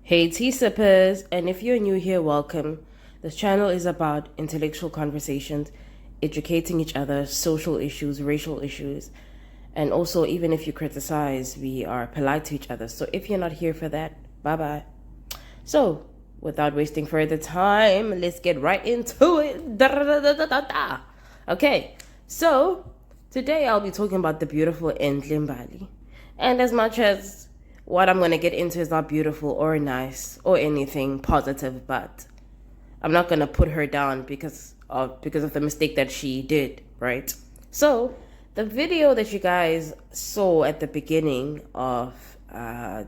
Hey tea sippers, and if you're new here, welcome. This channel is about intellectual conversations, educating each other, social issues, racial issues, and also even if you criticize, we are polite to each other. So if you're not here for that, bye-bye. So, without wasting further time, let's get right into it. Okay, so today I'll be talking about the beautiful MBALI. And as much as what I'm going to get into is not beautiful or nice or anything positive, but I'm not going to put her down because of the mistake that she did, right? So, the video that you guys saw at the beginning of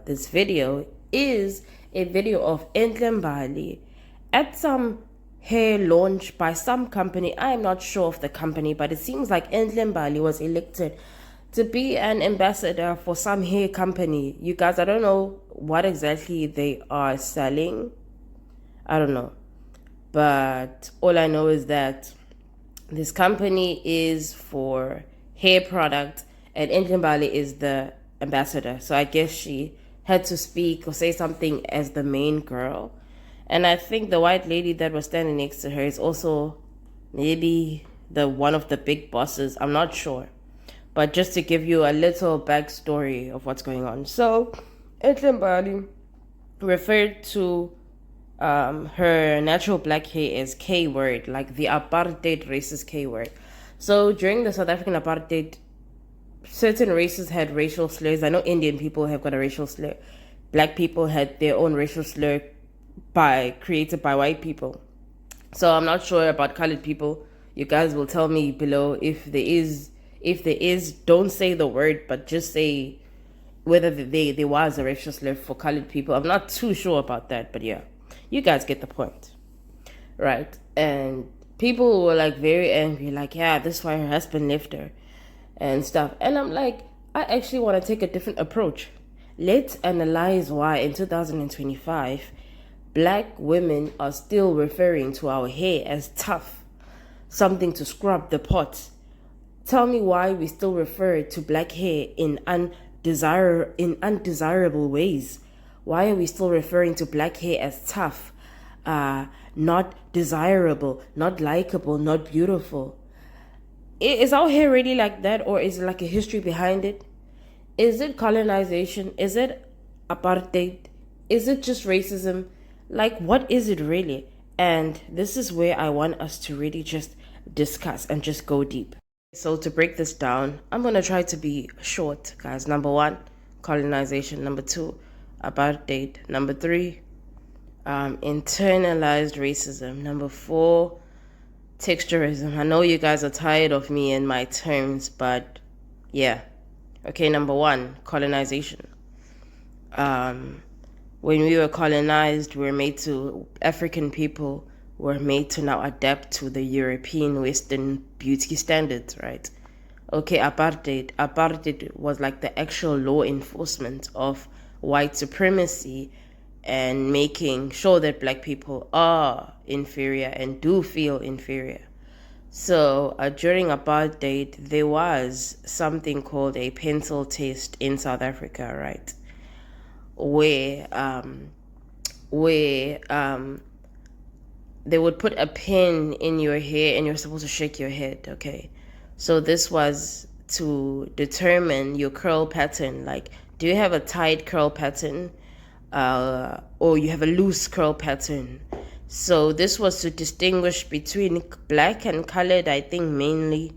this video is a video of MBALI at some hair launch by some company. I am not sure of the company, but it seems like MBALI was elected to be an ambassador for some hair company. You guys, I don't know what exactly they are selling. I don't know. But all I know is that this company is for hair product and MBALI is the ambassador. So I guess she had to speak or say something as the main girl. And I think the white lady that was standing next to her is also maybe the one of the big bosses. I'm not sure. But just to give you a little backstory of what's going on. So, MBALI referred to her natural black hair as K-word, like the apartheid racist K-word. So, during the South African apartheid, certain races had racial slurs. I know Indian people have got a racial slur. Black people had their own racial slur created by white people. So, I'm not sure about colored people. You guys will tell me below if there is, don't say the word, but just say whether there was a racial slur for colored people. I'm not too sure about that, but yeah, you guys get the point, right? And people were like very angry, like, yeah, this is why her husband left her and stuff. And I'm like, I actually want to take a different approach. Let's analyze why in 2025, black women are still referring to our hair as tough, something to scrub the pot. Tell me why we still refer to black hair in undesirable ways. Why are we still referring to black hair as tough, not desirable, not likable, not beautiful? Is our hair really like that, or is it like a history behind it? Is it colonization? Is it apartheid? Is it just racism? Like, what is it really? And this is where I want us to really just discuss and just go deep. So to break this down, I'm going to try to be short, guys. Number 1, colonization. Number 2, apartheid. Number 3, internalized racism. Number 4, texturism. I know you guys are tired of me and my terms, but yeah. Okay, number 1, colonization. When we were colonized, African people were made to now adapt to the European Western beauty standards, right? Okay, apartheid. Apartheid was like the actual law enforcement of white supremacy and making sure that black people are inferior and do feel inferior. So during apartheid, there was something called a pencil test in South Africa, right? Where they would put a pin in your hair and you're supposed to shake your head, okay? So this was to determine your curl pattern. Like, do you have a tight curl pattern or you have a loose curl pattern? So this was to distinguish between black and colored, I think mainly.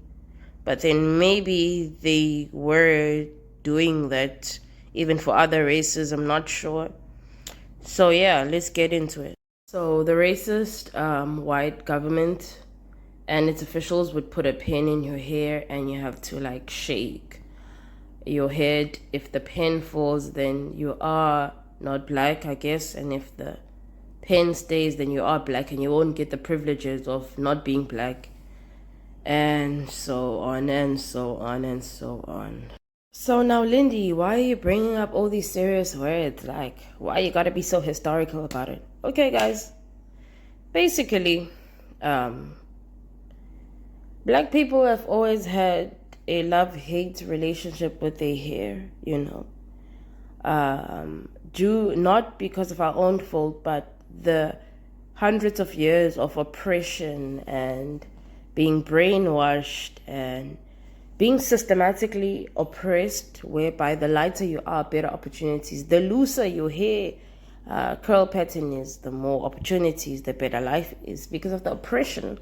But then maybe they were doing that even for other races, I'm not sure. So yeah, let's get into it. So the racist white government and its officials would put a pin in your hair and you have to like shake your head. If the pin falls, then you are not black, I guess. And if the pin stays, then you are black and you won't get the privileges of not being black. And so on and so on and so on. So now, Lindy, why are you bringing up all these serious words? Like, why you gotta be so historical about it? Okay, guys. Basically, black people have always had a love-hate relationship with their hair, you know. due not because of our own fault, but the hundreds of years of oppression and being brainwashed and being systematically oppressed, whereby the lighter you are, better opportunities. The looser your hair curl pattern is, the more opportunities, the better life is, because of the oppression.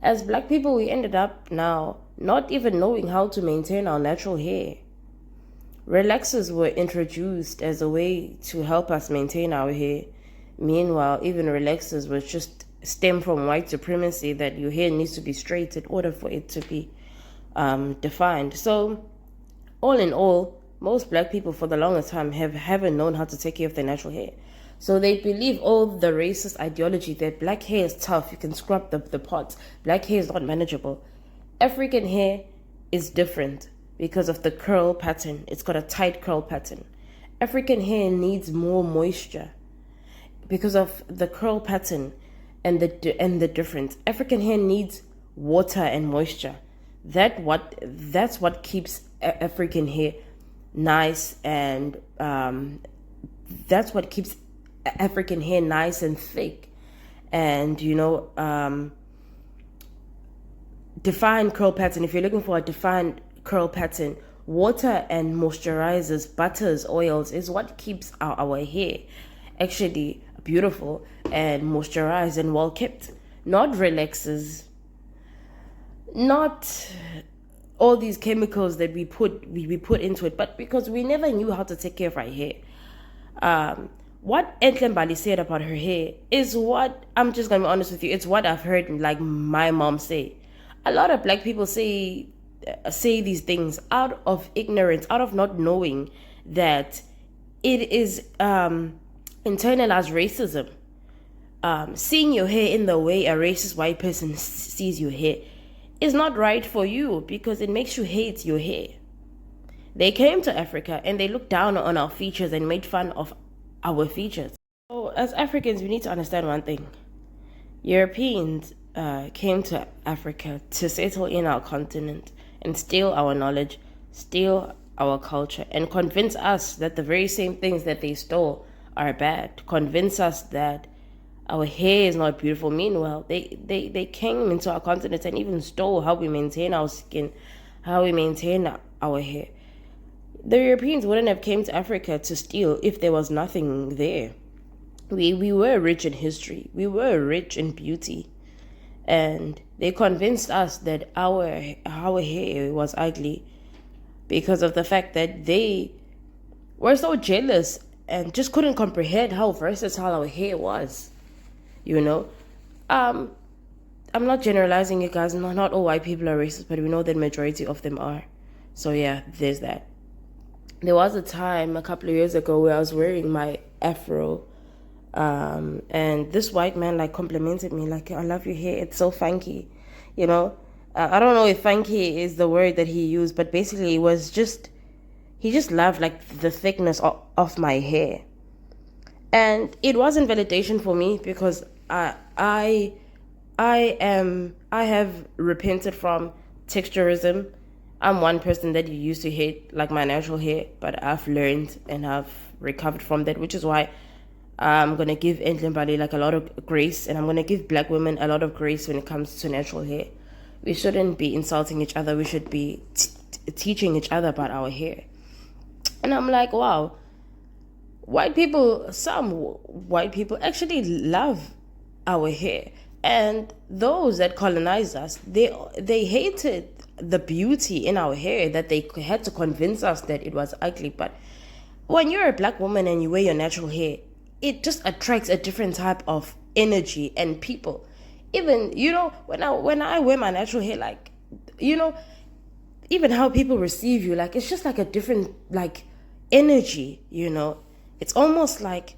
As black people, we ended up now not even knowing how to maintain our natural hair. Relaxers were introduced as a way to help us maintain our hair. Meanwhile, even relaxers was just stem from white supremacy, that your hair needs to be straight in order for it to be defined. So, all in all, most black people for the longest time haven't known how to take care of their natural hair. So they believe all the racist ideology that black hair is tough, you can scrub the pots, black hair is not manageable. African hair is different because of the curl pattern. It's got a tight curl pattern. African hair needs more moisture because of the curl pattern and the difference. African hair needs water and moisture. That's what keeps African hair nice, and that's what keeps African hair nice and thick, and defined curl pattern. If you're looking for a defined curl pattern, water and moisturizers, butters, oils is what keeps our hair actually beautiful and moisturized and well kept. Not relaxers, not all these chemicals that we put into it, but because we never knew how to take care of our hair. What ENHLE MBALI said about her hair is what, I'm just gonna be honest with you, it's what I've heard like my mom say. A lot of black people say these things out of ignorance, out of not knowing that it is internalized racism. Seeing your hair in the way a racist white person sees your hair is not right for you, because it makes you hate your hair. They came to Africa and they looked down on our features and made fun of our features. So as Africans, we need to understand one thing. Europeans came to Africa to settle in our continent and steal our knowledge, steal our culture, and convince us that the very same things that they stole are bad. Convince us that our hair is not beautiful. Meanwhile, they came into our continent and even stole how we maintain our skin, how we maintain our hair. The Europeans wouldn't have came to Africa to steal if there was nothing there. We were rich in history. We were rich in beauty. And they convinced us that our hair was ugly because of the fact that they were so jealous and just couldn't comprehend how versatile our hair was. I'm not generalizing you guys. Not all white people are racist, but we know that majority of them are. So yeah, there's that. There was a time a couple of years ago where I was wearing my afro, and this white man like complimented me, like, I love your hair, it's so funky. I don't know if funky is the word that he used, but basically it was just, he just loved like the thickness of my hair. And it wasn't validation for me, because I have repented from texturism. I'm one person that used to hate like my natural hair, but I've learned and I've recovered from that, which is why I'm gonna give ENHLE MBALI like a lot of grace, and I'm gonna give black women a lot of grace when it comes to natural hair. We shouldn't be insulting each other. We should be teaching each other about our hair. And I'm like, wow, some white people actually love our hair. And those that colonized us, they hated the beauty in our hair, that they had to convince us that it was ugly. But when you're a black woman and you wear your natural hair, it just attracts a different type of energy and people. Even, when I wear my natural hair, like, even how people receive you, like, it's just like a different, like, energy, It's almost like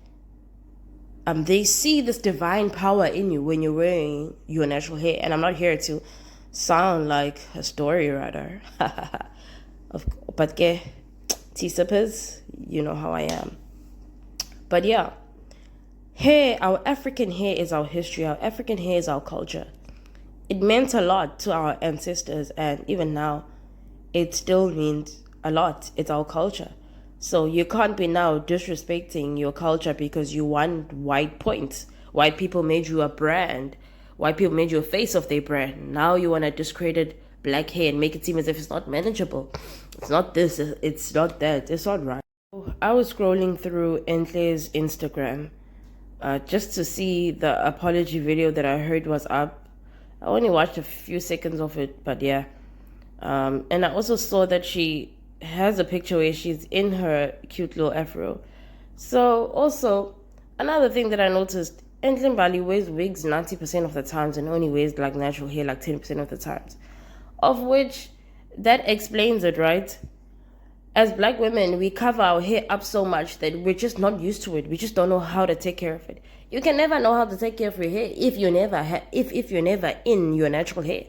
they see this divine power in you when you're wearing your natural hair. And I'm not here to sound like a story writer. But T-sippers, you know how I am. But yeah, hair, our African hair is our history. Our African hair is our culture. It meant a lot to our ancestors, and even now, it still means a lot. It's our culture. So you can't be now disrespecting your culture because you want white points. White people made you a brand. White people made you a face of their brand. Now you want to discredit black hair and make it seem as if it's not manageable. It's not this, it's not that, it's not right. I was scrolling through ENHLE's Instagram just to see the apology video that I heard was up. I only watched a few seconds of it, but yeah. And I also saw that she has a picture where she's in her cute little afro. So also, another thing that I noticed, MBALI wears wigs 90% of the times and only wears like natural hair like 10% of the times. Of which, that explains it, right? As black women, we cover our hair up so much that we're just not used to it. We just don't know how to take care of it. You can never know how to take care of your hair if you're never if you're never in your natural hair.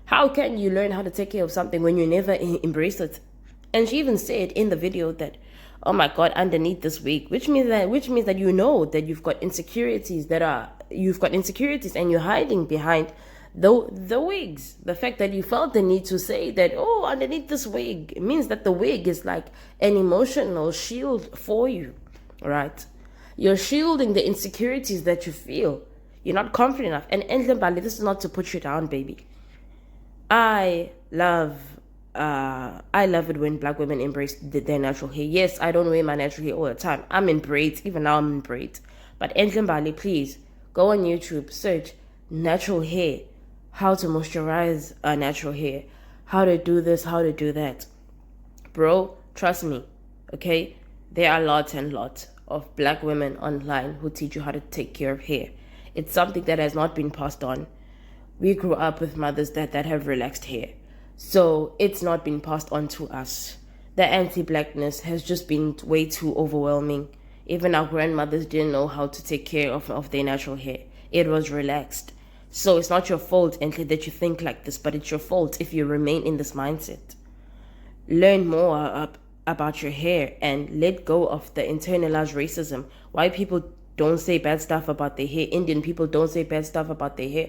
How can you learn how to take care of something when you never embrace it? And she even said in the video that, oh my God, underneath this wig, which means that you know that you've got insecurities and you're hiding behind the wigs. The fact that you felt the need to say that, oh, underneath this wig, it means that the wig is like an emotional shield for you, right? You're shielding the insecurities that you feel. You're not confident enough. And MBALI, this is not to put you down, baby. I love it when black women embrace their natural hair. Yes, I don't wear my natural hair all the time. I'm in braids. Even now I'm in braids. But MBALI, please, go on YouTube, search natural hair, how to moisturize natural hair, how to do this, how to do that. Bro, trust me, okay? There are lots and lots of black women online who teach you how to take care of hair. It's something that has not been passed on. We grew up with mothers that have relaxed hair. So it's not been passed on to us. The anti-blackness has just been way too overwhelming. Even our grandmothers didn't know how to take care of their natural hair. It was relaxed. So it's not your fault, ENHLE, that you think like this, but it's your fault if you remain in this mindset. Learn more about your hair and let go of the internalized racism. White people don't say bad stuff about their hair. Indian people don't say bad stuff about their hair.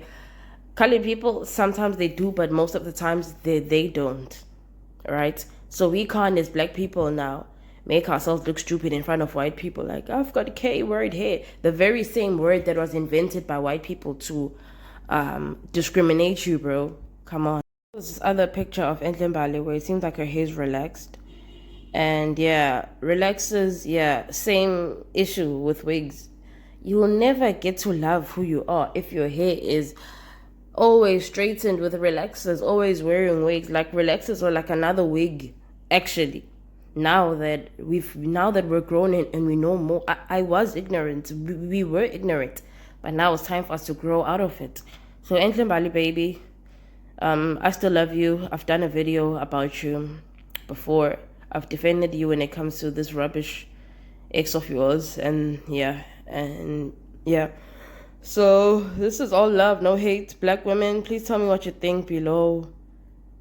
Colored people, sometimes they do, but most of the times they don't, right? So we can't, as black people now, make ourselves look stupid in front of white people. Like, I've got K-word hair. The very same word that was invented by white people to discriminate you, bro. Come on. There's this other picture of MBALI where it seems like her hair's relaxed. And yeah, relaxes, yeah, same issue with wigs. You will never get to love who you are if your hair is always straightened with relaxers, always wearing wigs. Like, relaxers are like another wig, actually. Now that we're grown and we know more. I was ignorant. We were ignorant. But now it's time for us to grow out of it. So MBALI, baby, I still love you. I've done a video about you before. I've defended you when it comes to this rubbish ex of yours. And yeah. So this is all love, no hate. Black women, please tell me what you think below.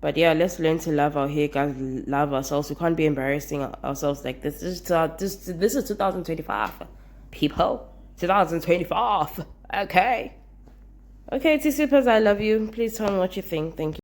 But yeah, let's learn to love our hair, guys. Love ourselves. We can't be embarrassing ourselves like this. This is 2025, people. 2025. Okay, T-Supers, I love you. Please tell me what you think. Thank you.